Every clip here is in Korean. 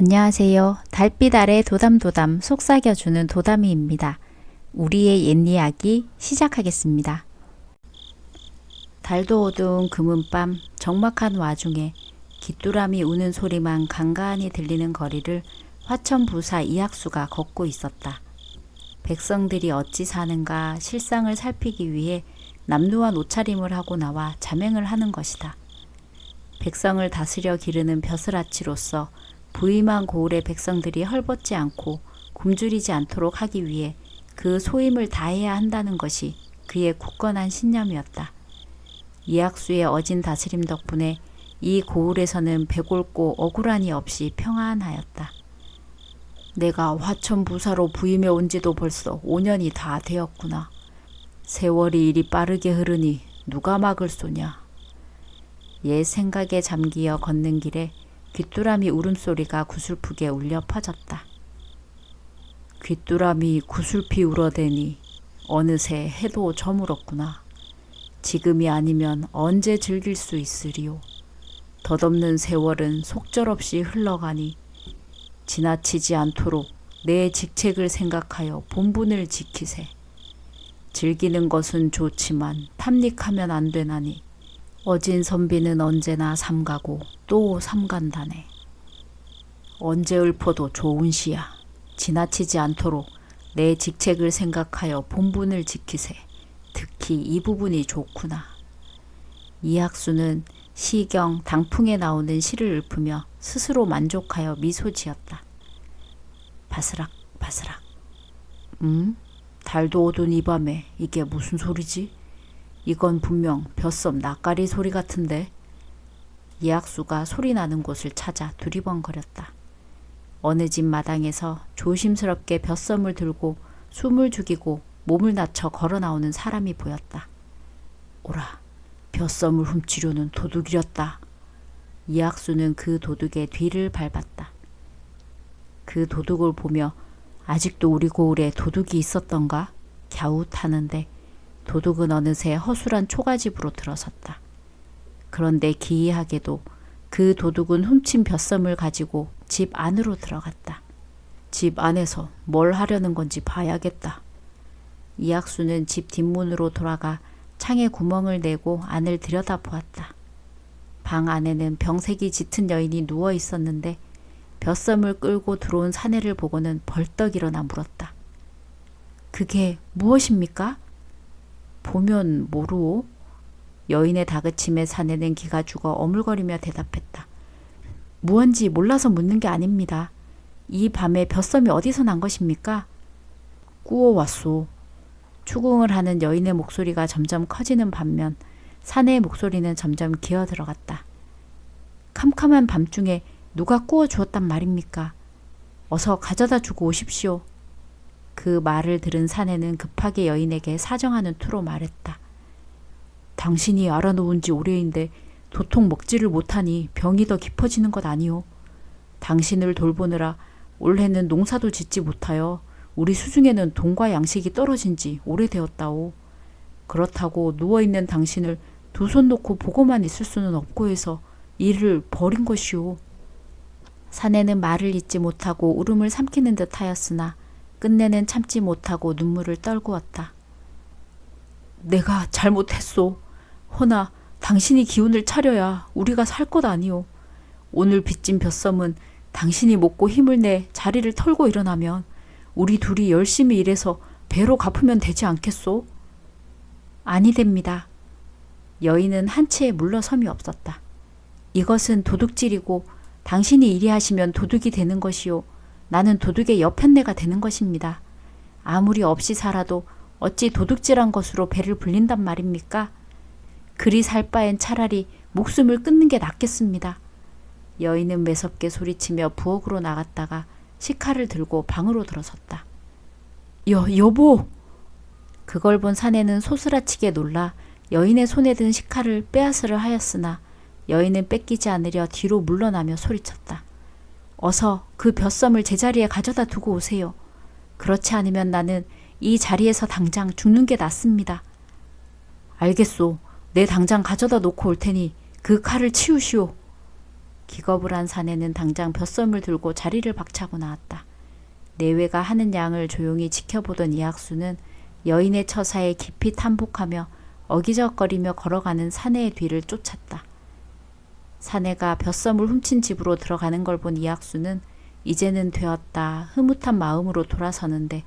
안녕하세요. 달빛 아래 도담도담 속삭여주는 도담이입니다. 우리의 옛 이야기 시작하겠습니다. 달도 어두운 금은밤 적막한 와중에 귀뚜라미 우는 소리만 간간히 들리는 거리를 화천부사 이학수가 걷고 있었다. 백성들이 어찌 사는가 실상을 살피기 위해 남루한 옷차림을 하고 나와 자맹을 하는 것이다. 백성을 다스려 기르는 벼슬아치로서 부임한 고을의 백성들이 헐벗지 않고 굶주리지 않도록 하기 위해 그 소임을 다해야 한다는 것이 그의 굳건한 신념이었다. 이학수의 어진 다스림 덕분에 이 고을에서는 배골고 억울한이 없이 평안하였다. 내가 화천부사로 부임해 온 지도 벌써 5년이 다 되었구나. 세월이 이리 빠르게 흐르니 누가 막을 소냐. 옛 생각에 잠기어 걷는 길에 귀뚜라미 울음소리가 구슬프게 울려 퍼졌다. 귀뚜라미 구슬피 울어대니 어느새 해도 저물었구나. 지금이 아니면 언제 즐길 수 있으리요. 덧없는 세월은 속절없이 흘러가니 지나치지 않도록 내 직책을 생각하여 본분을 지키세. 즐기는 것은 좋지만 탐닉하면 안 되나니 어진 선비는 언제나 삼가고 또 삼간다네. 언제 읊어도 좋은 시야. 지나치지 않도록 내 직책을 생각하여 본분을 지키세. 특히 이 부분이 좋구나. 이학수는 시경 당풍에 나오는 시를 읊으며 스스로 만족하여 미소 지었다. 바스락 바스락. 달도 어두운 이 밤에 이게 무슨 소리지? 이건 분명 벼섬 낯가리 소리 같은데. 이학수가 소리 나는 곳을 찾아 두리번거렸다. 어느 집 마당에서 조심스럽게 벼섬을 들고 숨을 죽이고 몸을 낮춰 걸어 나오는 사람이 보였다. 오라, 벼섬을 훔치려는 도둑이었다. 이학수는 그 도둑의 뒤를 밟았다. 그 도둑을 보며 아직도 우리 고을에 도둑이 있었던가 갸웃하는데 도둑은 어느새 허술한 초가집으로 들어섰다. 그런데 기이하게도 그 도둑은 훔친 벼섬을 가지고 집 안으로 들어갔다. 집 안에서 뭘 하려는 건지 봐야겠다. 이학수는 집 뒷문으로 돌아가 창에 구멍을 내고 안을 들여다보았다. 방 안에는 병색이 짙은 여인이 누워 있었는데 벼섬을 끌고 들어온 사내를 보고는 벌떡 일어나 물었다. 그게 무엇입니까? 보면 모르오? 여인의 다그침에 사내는 기가 죽어 어물거리며 대답했다. 무언지 몰라서 묻는 게 아닙니다. 이 밤에 벼섬이 어디서 난 것입니까? 꾸어왔소. 추궁을 하는 여인의 목소리가 점점 커지는 반면 사내의 목소리는 점점 기어들어갔다. 캄캄한 밤중에 누가 꾸어 주었단 말입니까? 어서 가져다 주고 오십시오. 그 말을 들은 사내는 급하게 여인에게 사정하는 투로 말했다. 당신이 알아놓은 지 오래인데 도통 먹지를 못하니 병이 더 깊어지는 것 아니오. 당신을 돌보느라 올해는 농사도 짓지 못하여 우리 수중에는 돈과 양식이 떨어진 지 오래되었다오. 그렇다고 누워있는 당신을 두 손 놓고 보고만 있을 수는 없고 해서 일을 벌인 것이오. 사내는 말을 잇지 못하고 울음을 삼키는 듯 하였으나 끝내는 참지 못하고 눈물을 떨구었다. 내가 잘못했소. 허나 당신이 기운을 차려야 우리가 살 것 아니오. 오늘 빚진 벼섬은 당신이 먹고 힘을 내 자리를 털고 일어나면 우리 둘이 열심히 일해서 배로 갚으면 되지 않겠소? 아니 됩니다. 여인은 한 채에 물러섬이 없었다. 이것은 도둑질이고 당신이 이리 하시면 도둑이 되는 것이요. 나는 도둑의 여편네가 되는 것입니다. 아무리 없이 살아도 어찌 도둑질한 것으로 배를 불린단 말입니까? 그리 살 바엔 차라리 목숨을 끊는 게 낫겠습니다. 여인은 매섭게 소리치며 부엌으로 나갔다가 식칼을 들고 방으로 들어섰다. 여보! 그걸 본 사내는 소스라치게 놀라 여인의 손에 든 식칼을 빼앗으려 하였으나 여인은 뺏기지 않으려 뒤로 물러나며 소리쳤다. 어서 그 벼섬을 제자리에 가져다 두고 오세요. 그렇지 않으면 나는 이 자리에서 당장 죽는 게 낫습니다. 알겠소. 내 당장 가져다 놓고 올 테니 그 칼을 치우시오. 기겁을 한 사내는 당장 벼썸을 들고 자리를 박차고 나왔다. 내외가 하는 양을 조용히 지켜보던 이학수는 여인의 처사에 깊이 탐복하며 어기적거리며 걸어가는 사내의 뒤를 쫓았다. 사내가 벼썸을 훔친 집으로 들어가는 걸 본 이학수는 이제는 되었다 흐뭇한 마음으로 돌아서는데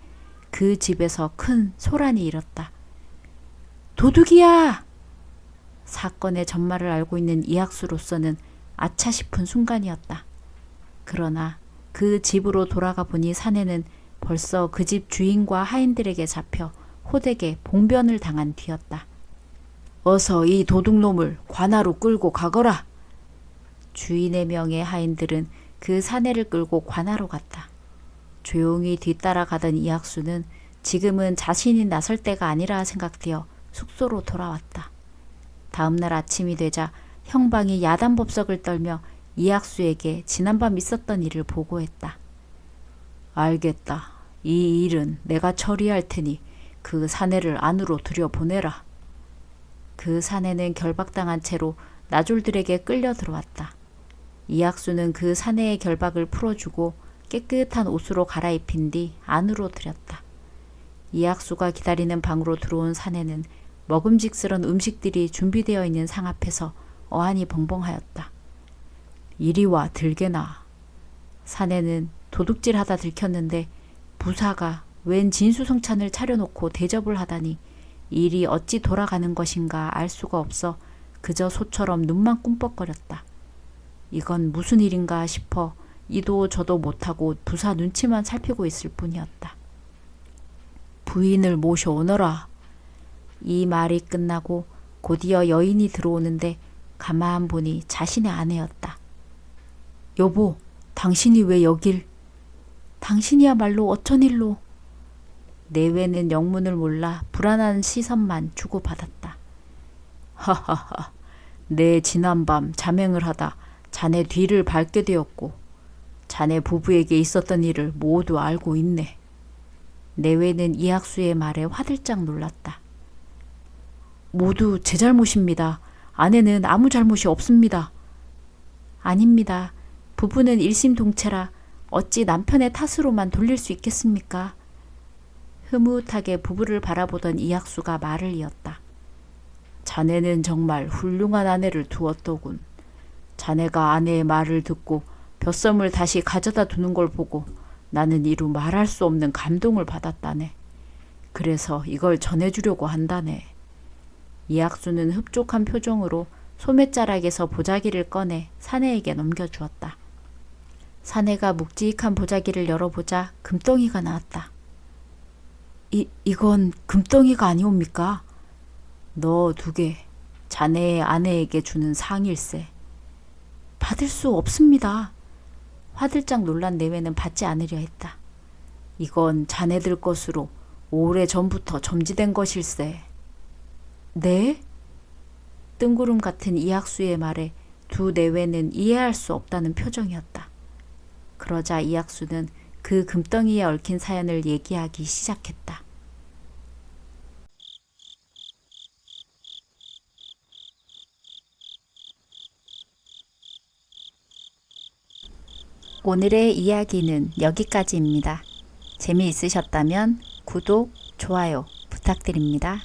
그 집에서 큰 소란이 일었다. 도둑이야! 사건의 전말을 알고 있는 이학수로서는 아차 싶은 순간이었다. 그러나 그 집으로 돌아가 보니 사내는 벌써 그 집 주인과 하인들에게 잡혀 호되게 봉변을 당한 뒤였다. 어서 이 도둑놈을 관하로 끌고 가거라. 주인의 명의 하인들은 그 사내를 끌고 관하로 갔다. 조용히 뒤따라가던 이학수는 지금은 자신이 나설 때가 아니라 생각되어 숙소로 돌아왔다. 다음날 아침이 되자 형방이 야단법석을 떨며 이학수에게 지난밤 있었던 일을 보고했다. 알겠다. 이 일은 내가 처리할 테니 그 사내를 안으로 들여보내라. 그 사내는 결박당한 채로 나졸들에게 끌려 들어왔다. 이학수는 그 사내의 결박을 풀어주고 깨끗한 옷으로 갈아입힌 뒤 안으로 들였다. 이학수가 기다리는 방으로 들어온 사내는 먹음직스런 음식들이 준비되어 있는 상 앞에서 어안이 벙벙하였다. 이리 와 들게나. 사내는 도둑질하다 들켰는데 부사가 웬 진수성찬을 차려놓고 대접을 하다니 일이 어찌 돌아가는 것인가 알 수가 없어 그저 소처럼 눈만 꿈뻑거렸다. 이건 무슨 일인가 싶어 이도 저도 못하고 부사 눈치만 살피고 있을 뿐이었다. 부인을 모셔오너라. 이 말이 끝나고 곧이어 여인이 들어오는데 가만 보니 자신의 아내였다. 여보, 당신이 왜 여길? 당신이야말로 어쩐 일로? 내외는 영문을 몰라 불안한 시선만 주고받았다. 하하하, 내 지난밤 자맹을 하다 자네 뒤를 밟게 되었고 자네 부부에게 있었던 일을 모두 알고 있네. 내외는 이학수의 말에 화들짝 놀랐다. 모두 제 잘못입니다. 아내는 아무 잘못이 없습니다. 아닙니다. 부부는 일심동체라 어찌 남편의 탓으로만 돌릴 수 있겠습니까? 흐뭇하게 부부를 바라보던 이학수가 말을 이었다. 자네는 정말 훌륭한 아내를 두었더군. 자네가 아내의 말을 듣고 벼썸을 다시 가져다 두는 걸 보고 나는 이루 말할 수 없는 감동을 받았다네. 그래서 이걸 전해주려고 한다네. 이학수는 흡족한 표정으로 소매자락에서 보자기를 꺼내 사내에게 넘겨주었다. 사내가 묵직한 보자기를 열어보자 금덩이가 나왔다. 이건 금덩이가 아니옵니까? 너 2개, 자네의 아내에게 주는 상일세. 받을 수 없습니다. 화들짝 놀란 내외는 받지 않으려 했다. 이건 자네들 것으로 오래전부터 점지된 것일세. 네? 뜬구름 같은 이학수의 말에 두 내외는 이해할 수 없다는 표정이었다. 그러자 이학수는 그 금덩이에 얽힌 사연을 얘기하기 시작했다. 오늘의 이야기는 여기까지입니다. 재미있으셨다면 구독, 좋아요 부탁드립니다.